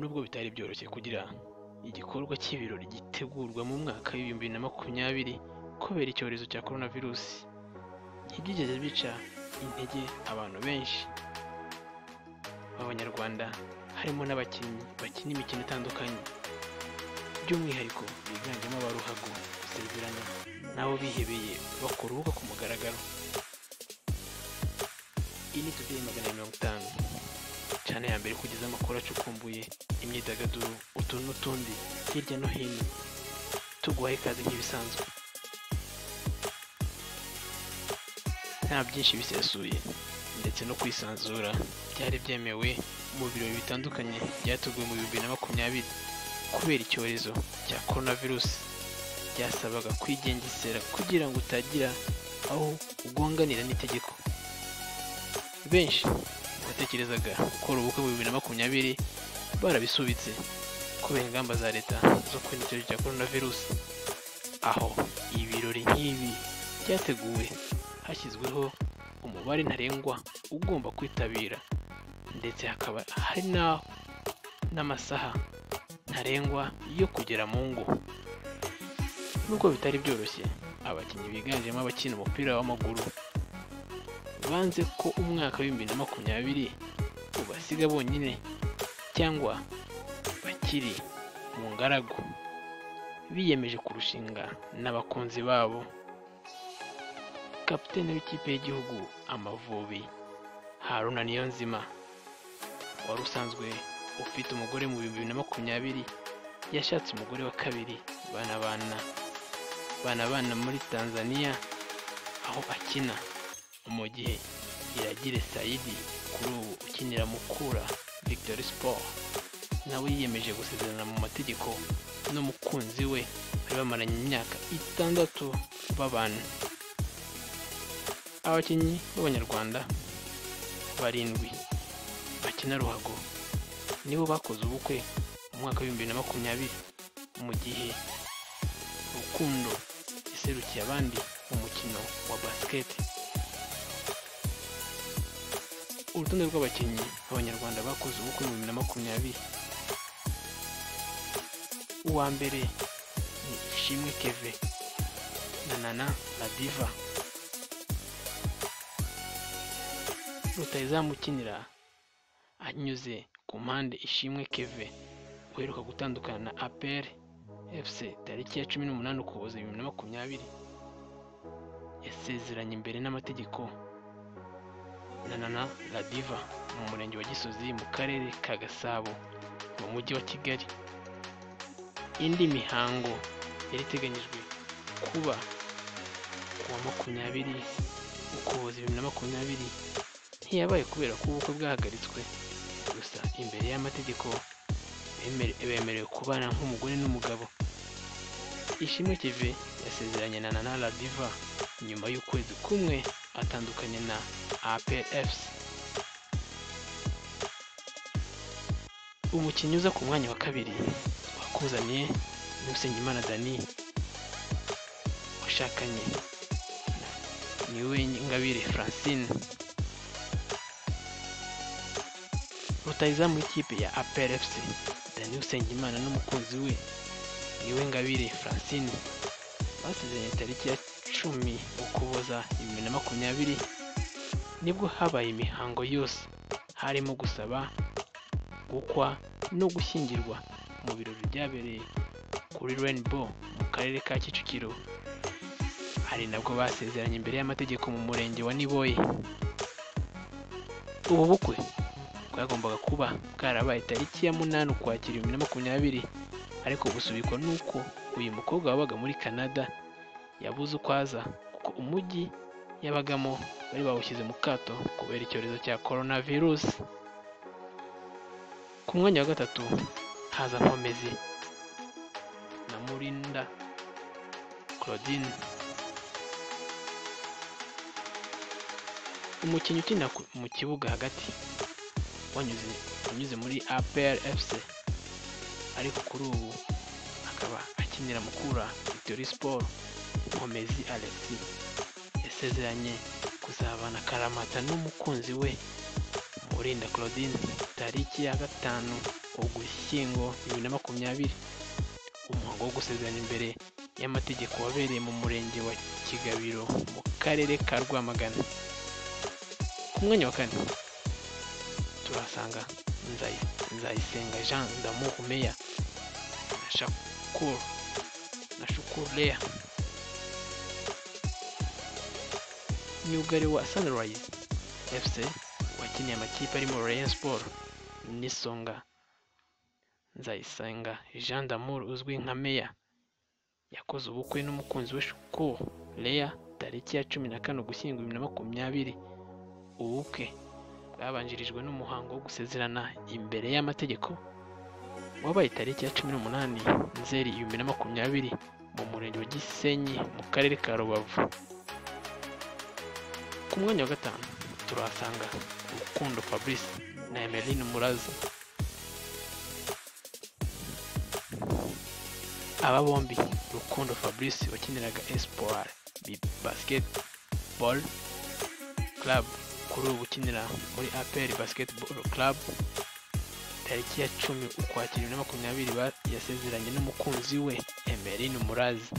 nubwo bitari byoroshye kugira igikorwa cy'ibirori gitegurwa mu mwaka w'ibihumbi bibiri na makumyabiri kubera icyorezo cya coronavirus, ntibyigeze bica intege abantu benshi b'Abanyarwanda, harimo n'abakinnyi bakina imikino itandukanye, by'umwihariko biganjemo aba ruhago, gusezerana n'abo bihebeye bakora ubukwe ku mugaragaro. Iyi ni Today 150, cyane ya mbere kugeza amakuru acukumbuye, imyidagaduro, utuntu n'utundi hirya no hino, tuguhaye ikaze nk'ibisanzwe. Nta byinshi bisesuye ndetse no kwisanzura byari byemewe mu birori bitandukanye byateguwe mu 2020 kubera icyorezo cya coronavirus. Byasabaga kwigengesera kugira ngo utagira aho ugonganira n'itegeko. Benshi batekerezaga gukora ubukwe mu 2020 barabisubitse kubera ingamba za leta zo kwirinda icyorezo cya coronavirus, aho ibirori nk'ibi byateguwe hashyizweho umubare ntarengwa ugomba kwitabira, ndetse hakaba hari n'amasaha ntarengwa yo kugera mu ngo. Nubwo bitari byoroshye, abakinnyi biganjemo abakina umupira w'amaguru banze ko umwaka wa 2020 ubasiga bonyine cyangwa bakiri mu ngaragu, biyemeje kurushinga n'abakunzi babo. Kapiteni w'ikipe y'igihugu Amavubi Haruna Niyonzima, wari usanzwe ufite umugore mu 2020, yashatse umugore wa kabiri banabana muri Tanzania aho akina, mu gihe Iragire Saidi kuri ubu ukinira Mukura Victory Sport nawe yiyemeje gusezerana mu mategeko n'umukunzi we bari bamaranye imyaka 6 babana. Abakinnyi b'Abanyarwanda 7 bakina ruhago nibo bakoze ubukwe mu mwaka wa 2020, mu gihe Rukundo iserukiye abandi mu mukino wa basket. Urutonde rw'abakinnyi b'Abanyarwanda bakoze ubukwe mu 2020: uwa mbere ni Ishimwe Kevin na Nana La Diva. Rutahizamu ukinira anyuze ku mpande Ishimwe Kevin uheruka gutandukana na APR FC tariki ya 18 Ukuboza 2020, yasezeranye imbere n'amategeko na Nana La Diva mu murenge wa Gisozi mu karere ka Gasabo mu mujyi wa Kigali. Indi mihango yari iteganyijwe kuba kuwa 20 Ukuboza 2020 ntiyabaye kubera ko ubukwe bwahagaritswe, gusa imbere y'amategeko bemerewe kubana nk'umugore n'umugabo. Ishimwe Kevin yasezeranye na Nana La Diva nyuma y'ukwezi kumwe atandukanye na APR FC. Umukinnyi uza ku mwanya wa kabiri wakuzaniye ni Usengimana Dani, washakanye Niwengabire Francine. Rutahizamu w'ikipe ya APR FC Dani Usengimana n'umukunzi we Niwengabire Francine basezeranye tariki ya 10 Ukuboza 2020, nibwo habaye imihango yose, harimo gusaba, gukwa no gushyingirwa mu birori byabereye kuri Rainbow mu karere ka Kicukiro. Hari nabwo basezeranye imbere y'amategeko mu murenge wa Niboye. Ubu bukwe bwagombaga kuba bwarabaye tariki ya 8 Ukwakira 2020, ariko busubikwa nuko uyu mukobwa wabaga muri Canada yabuze uko aza kuko umujyi yabagamo bari bawushyize mu kato kubera icyorezo cya coronavirus. Ku mwanya wa gatatu haza Nkomezi na Murinda Claudine, umukinnyi ukina mu kibuga hagati wanyuze muri APR FC, ariko kuri ubu akaba akinira Mukura Victory Sport. Nkomezi Alexis yasezeranye kuzabana akaramata n'umukunzi we Murinda Claudine tariki ya 5 Ugushyingo 2020. Umuhango wo gusezerana imbere y'amategeko wabereye mu murenge wa Kigabiro mu karere ka Rwamagana. Ku mwanya wa kane turahasanga Nzayisenga Jean d'Amour Meya na Shukuru Leah. Myugariro wa Sunrise FC wakiniye amakipe arimo Rayon Sport n'Isonga. Nzayisenga Jean d'Amour uzwi nka Meya yakoze ubukwe n'umukunzi we Shukuru Leah tariki ya 14 Ugushyingo 2020. Ubukwe bwabanjirijwe n'umuhango wo gusezerana imbere y'amategeko wabaye tariki ya 18 Nzeri 2020 mu murenge wa Gisenyi mu karere ka Rubavu. Ku mwanya wa gatanu turahasanga Rukundo Fabrice na Emeline Murazi. Aba bombi Rukundo Fabrice wakiniraga Espoir Basketball Club kuri ubu ukinira muri APR Basketball Club. Tariki ya 10 Ukwakira 2020 yasezeranye n'umukunzi we Emeline Murazi.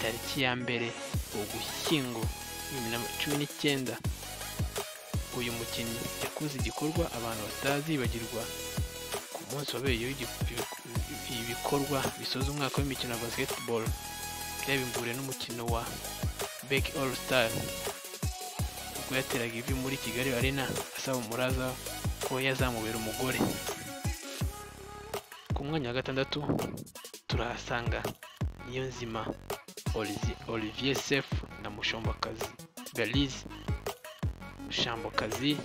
Tariki ya mbere Ugushyingo 2019 uyu mukinnyi yakoze igikorwa abantu batazibagirwa ku munsi wabereye ibikorwa bisoza umwaka w'imikino ya basketball byabimburiye n'umukino wa Beck All Star ubwo yateraga ivi muri Kigali Arena asaba Muraza ko yazamubera umugore. Ku mwanya wa gatandatu turahasanga Niyonzima Olivier Sef na Mushombakazi Belize. Mushambokazi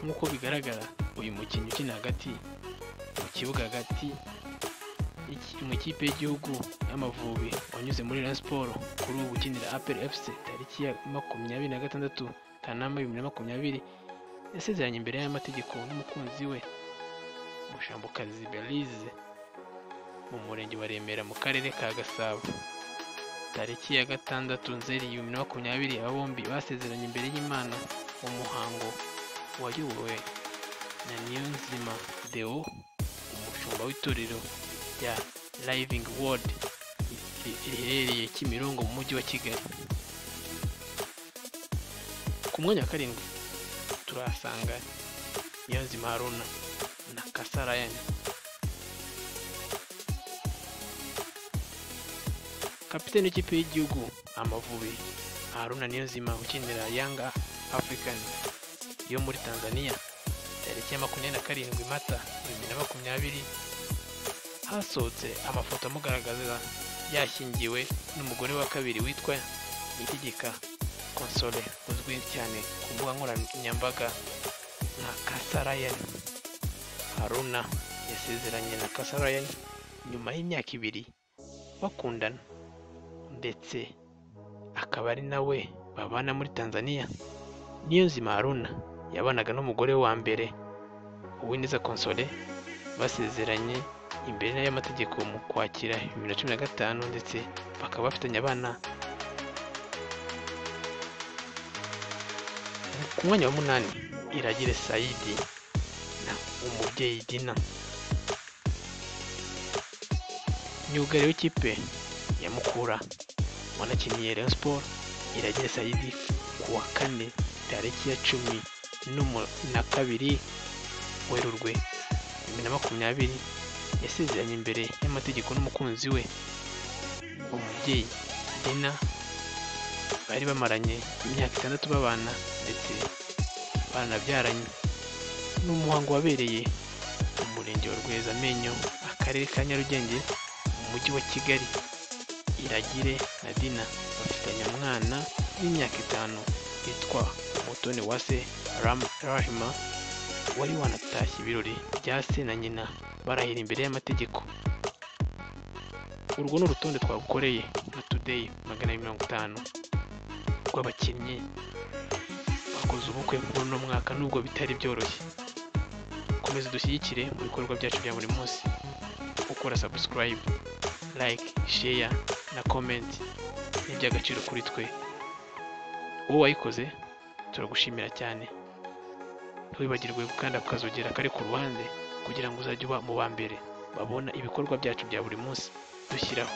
nk'uko bigaragara uyu mukinnyi ukina hagati mu kibuga hagati mu ikipe y'igihugu y'Amavubi wanyuze muri Rayon Sport kuri ubu ukinira APR FC. Tariki ya 26 Kanama 2020 yasezeranye imbere y'amategeko n'umukunzi we Mushambokazi Belize mu murenge wa Remera mu karere ka Gasabo. Tariki ya 6 Nzeri 2020 aba bombi basezeranye imbere y'Imana. Umuhango wayobowe na Niyonzima Deo umushumba w'itorero rya Living Word riherereye Kimirongo mu mujyi wa Kigali. Ku mwanya wa karindwi turahasanga Niyonzima Haruna na Kasarayan. Kapiteni w'ikipe y'igihugu Amavubi Haruna Niyonzima ukinira Yanga African yo muri Tanzania. Tariki ya 27 Mata 2020 hasohotse amafoto amugaragaza yashyingiwe n'umugore wa kabiri witwa Niyitegeka Console uzwi cyane ku mbuga nkoranyambaga nka Kasarayan. Haruna yasezeranye na Kasarayan nyuma y'imyaka 2 bakundana ndetse akaba ari nawe babana muri Tanzania. Niyonzima Haruna yabanaga n'umugore wa mbere Uwineza Console basezeranye imbere y'amategeko mu Kwakira 2015 ndetse bakaba bafitanye abana. Ku mwanya wa 8 Iragire Saidi na Umubyeyi Dina. Myugariro w'ikipe ya Mukura wanakiniye Rayon Sport Iragire Saidi ku wa 4 tariki ya 12 Werurwe 2020 yasezeranye imbere y'amategeko n'umukunzi we Umubyeyi Dina. Bari bamaranye imyaka 6 babana ndetse baranabyaranye. N'umuhango wabereye mu murenge wa Rwezamenyo akarere ka Nyarugenge mu mujyi wa Kigali. Iragire na Dina bafitanye umwana w'imyaka 5 witwa Umutoniwase Rahima wari wanatashye ibirori bya se na nyina barahira imbere y'amategeko. Urwo n'urutonde twagukoreye na Today 250 rw'abakinnyi bakoze ubukwe muri uno mwaka nubwo bitari byoroshye. Komeza dushyigikire mu bikorwa byacu bya buri munsi ukora subscribe, like, share na comment. Ni iby'agaciro kuri twe. Wowe wayikoze turagushimira cyane. ntiwibagirwe gukanda ku kazogera kari ku ruhande kugira ngo uzajye uba mu ba mbere babona ibikorwa byacu bya buri munsi dushyiraho.